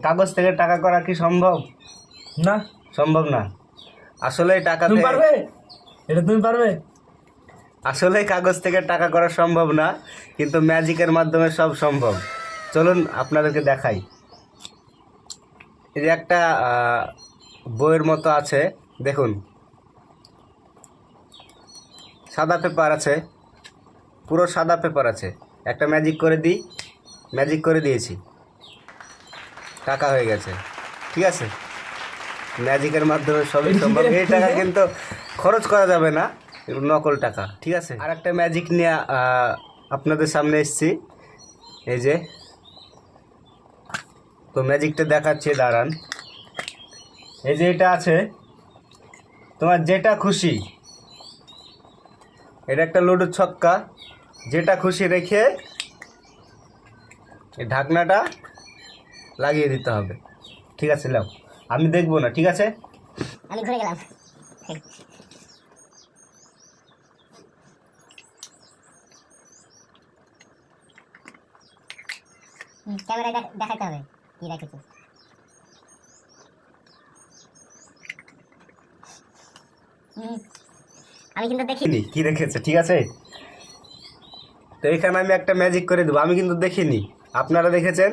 কাগজ থেকে টাকা করা কি সম্ভব? না, সম্ভব না। আসলে টাকা তুমি পারবে, এটা তুমি পারবে। আসলে কাগজ থেকে টাকা করা সম্ভব না, কিন্তু ম্যাজিকের মাধ্যমে সব সম্ভব। চলুন আপনাদেরকে দেখাই। এই যে একটা বইয়ের মতো আছে, দেখুন সাদা পেপার আছে, পুরো সাদা পেপার আছে। একটা ম্যাজিক করে দিই, ম্যাজিক করে দিয়েছি, টাকা হয়ে গেছে। ঠিক আছে, ম্যাজিকের মাধ্যমে সবই সম্ভব। এই টাকা কিন্তু খরচ করা যাবে না, এগুলো নকল টাকা। ঠিক আছে, আর একটা ম্যাজিক নিয়ে আপনাদের সামনে এসেছি। এই যে, তো ম্যাজিকটা দেখাচ্ছি, দাঁড়ান। এই যে এটা আছে, তোমার যেটা খুশি, এটা একটা লুডোর ছক্কা, যেটা খুশি রেখে এই ঢাকনাটা লাগিয়ে দিতে হবে। ঠিক আছে, নাও, আমি দেখবো না। ঠিক আছে, আমি ঘুরে গেলাম। ক্যামেরায় দেখাতে হবে কি রেখেছিস। আমি কিন্তু দেখিনি কি রেখেছে। ঠিক আছে, তো এখানে আমি একটা ম্যাজিক করে দেবো। আমি কিন্তু দেখিনি, আপনারা দেখেছেন,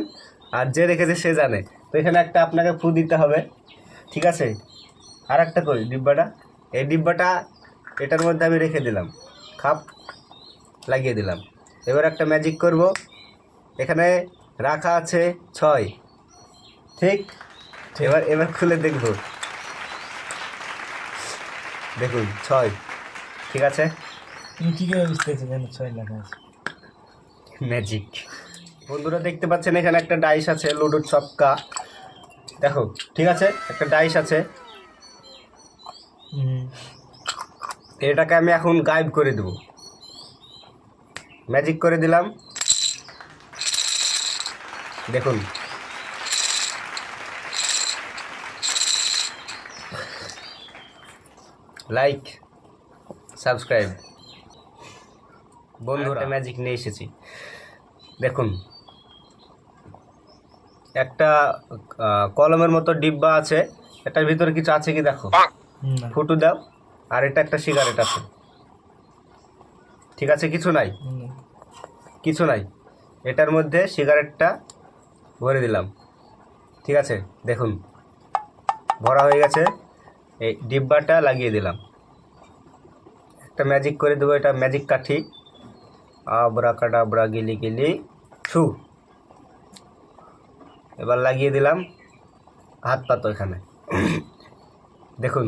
আর যে রেখেছে সে জানে। তো এখানে একটা আপনাকে ফু দিতে হবে। ঠিক আছে, আর একটা করি ডিব্বাটা, এই ডিব্বাটা এটার মধ্যে আমি রেখে দিলাম, খাপ লাগিয়ে দিলাম। এবার একটা ম্যাজিক করব। এখানে রাখা আছে 6, ঠিক? এবার এবার খুলে দেখব, দেখুন 6। ঠিক আছে, তুমি কি করে বুঝতে পারছো যেন 6 লেখা আছে? ম্যাজিক। বন্ধুরা দেখতে পাচ্ছেন এখানে একটা ডাইস আছে, লুডোর ছক্কা, দেখো। ঠিক আছে, একটা ডাইস আছে, এটাকে আমি এখন গায়েব করে দেব। ম্যাজিক করে দিলাম, দেখুন। Like, subscribe. বন্ধুরা ম্যাজিক নিয়ে এসেছি, দেখুন। একটা কলমের মতো ডিব্বা আছে, এটার ভিতরে কিছু আছে কি দেখো, ফুটু দাও। আর এটা একটা সিগারেট আছে। ঠিক আছে, কিছু নাই, কিছু নাই। এটার মধ্যে সিগারেটটা ভরে দিলাম। ঠিক আছে, দেখুন ভরা হয়ে গেছে। এই ডিব্বাটা লাগিয়ে দিলাম, একটা ম্যাজিক করে দেবো। এটা ম্যাজিক কাঠি, আবরাকাডাবরা গিলি গিলি ছু। এবার লাগিয়ে দিলাম হাত পাতো এখানে, দেখুন।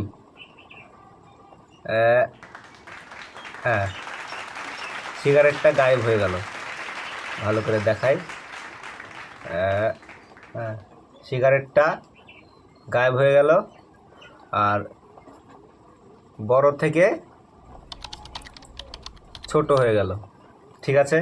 হ্যাঁ, সিগারেটটা গায়েব হয়ে গেল। ভালো করে দেখাই, হ্যাঁ, সিগারেটটা গায়েব হয়ে গেল, আর বড় থেকে ছোট হয়ে গেল। ঠিক আছে।